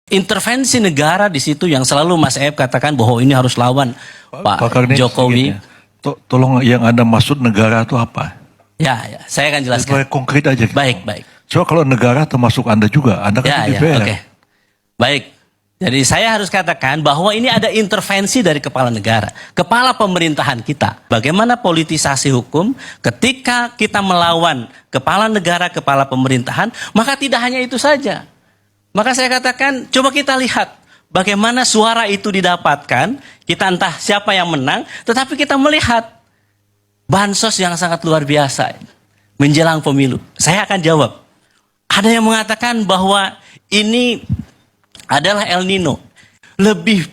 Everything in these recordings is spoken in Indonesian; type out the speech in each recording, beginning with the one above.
Intervensi negara di situ yang selalu Mas Ep katakan bahwa ini harus lawan Pak Jokowi. Tolong yang Anda maksud negara itu apa? Ya, saya akan jelaskan. Supaya konkret aja. Baik, baik. So kalau negara termasuk Anda juga, Anda kan di DPR. Oke. Baik. Jadi saya harus katakan bahwa ini ada intervensi dari kepala negara, kepala pemerintahan kita. Bagaimana politisasi hukum ketika kita melawan kepala negara, kepala pemerintahan, maka tidak hanya itu saja. Maka saya katakan, coba kita lihat bagaimana suara itu didapatkan, kita entah siapa yang menang, tetapi kita melihat bansos yang sangat luar biasa menjelang pemilu. Saya akan jawab. Ada yang mengatakan bahwa ini adalah El Nino. Lebih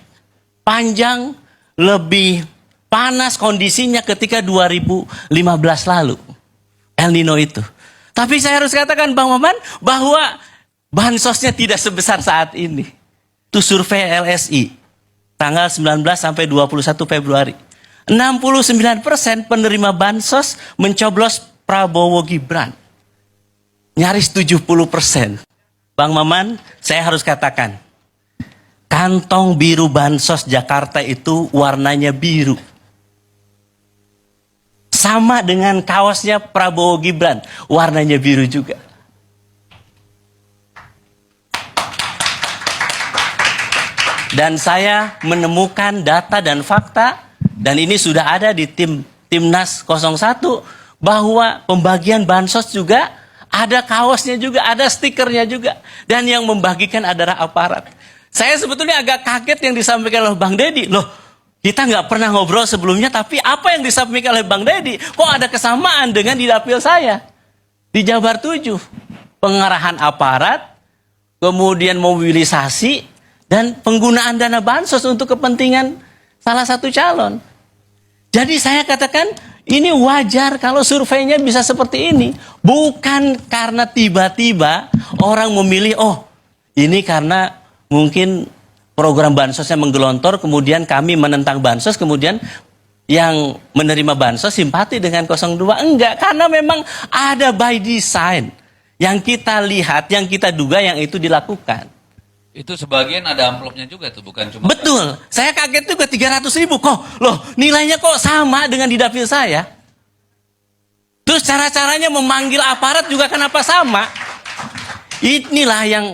panjang, lebih panas kondisinya ketika 2015 lalu. El Nino itu. Tapi saya harus katakan Bang Maman bahwa bansosnya tidak sebesar saat ini. Itu survei LSI. Tanggal 19 sampai 21 Februari. 69% penerima bansos mencoblos Prabowo Gibran. Nyaris 70%. Bang Maman, saya harus katakan. Kantong biru bansos Jakarta itu warnanya biru. Sama dengan kaosnya Prabowo Gibran. Warnanya biru juga. Dan saya menemukan data dan fakta, dan ini sudah ada di Timnas 01, bahwa pembagian bansos juga ada kaosnya juga, ada stikernya juga. Dan yang membagikan adalah aparat. Saya sebetulnya agak kaget yang disampaikan oleh Bang Deddy. Loh, kita nggak pernah ngobrol sebelumnya, tapi apa yang disampaikan oleh Bang Deddy, kok ada kesamaan dengan di dapil saya? Di Jabar 7. Pengarahan aparat, kemudian mobilisasi, dan penggunaan dana bansos untuk kepentingan salah satu calon. Jadi saya katakan ini wajar kalau surveinya bisa seperti ini. Bukan karena tiba-tiba orang memilih, oh ini karena mungkin program bansosnya menggelontor, kemudian kami menentang bansos, kemudian yang menerima bansos simpati dengan 02. Enggak, karena memang ada by design. Yang kita lihat, yang kita duga yang itu dilakukan. Itu sebagian ada amplopnya juga tuh, bukan cuma... Betul, saya kaget juga 300.000 kok, loh nilainya kok sama dengan di dapil saya. Terus cara-caranya memanggil aparat juga kenapa sama? Inilah yang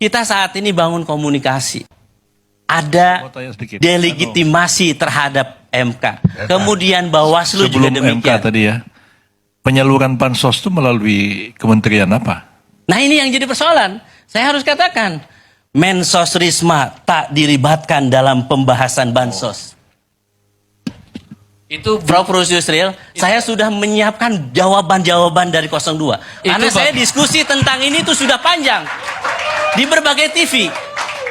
kita saat ini bangun komunikasi. Ada delegitimasi terhadap MK. Kemudian Bawaslu juga demikian. MK tadi ya, penyaluran bansos itu melalui kementerian apa? Nah ini yang jadi persoalan. Saya harus katakan, Mensos Risma tak dilibatkan dalam pembahasan bansos. Itu Prof. Yusril, saya sudah menyiapkan jawaban-jawaban dari 02. Karena saya diskusi tentang ini itu sudah panjang. Di berbagai TV.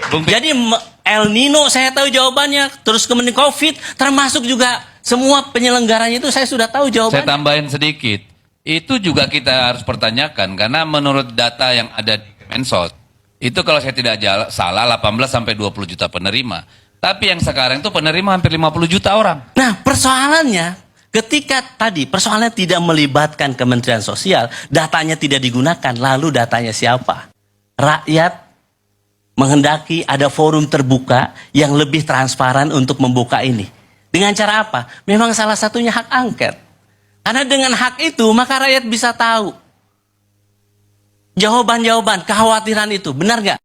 Jadi El Nino saya tahu jawabannya. Terus kemudian COVID, termasuk juga semua penyelenggaranya itu saya sudah tahu jawabannya. Saya tambahin sedikit. Itu juga kita harus pertanyakan. Karena menurut data yang ada di Mensos, itu kalau saya tidak salah 18-20 juta penerima. Tapi yang sekarang itu penerima hampir 50 juta orang. Nah persoalannya ketika tadi persoalannya tidak melibatkan Kementerian Sosial, datanya tidak digunakan, lalu datanya siapa? Rakyat menghendaki ada forum terbuka yang lebih transparan untuk membuka ini. Dengan cara apa? Memang salah satunya hak angket. Karena dengan hak itu maka rakyat bisa tahu jawaban-jawaban, kekhawatiran itu, benar nggak?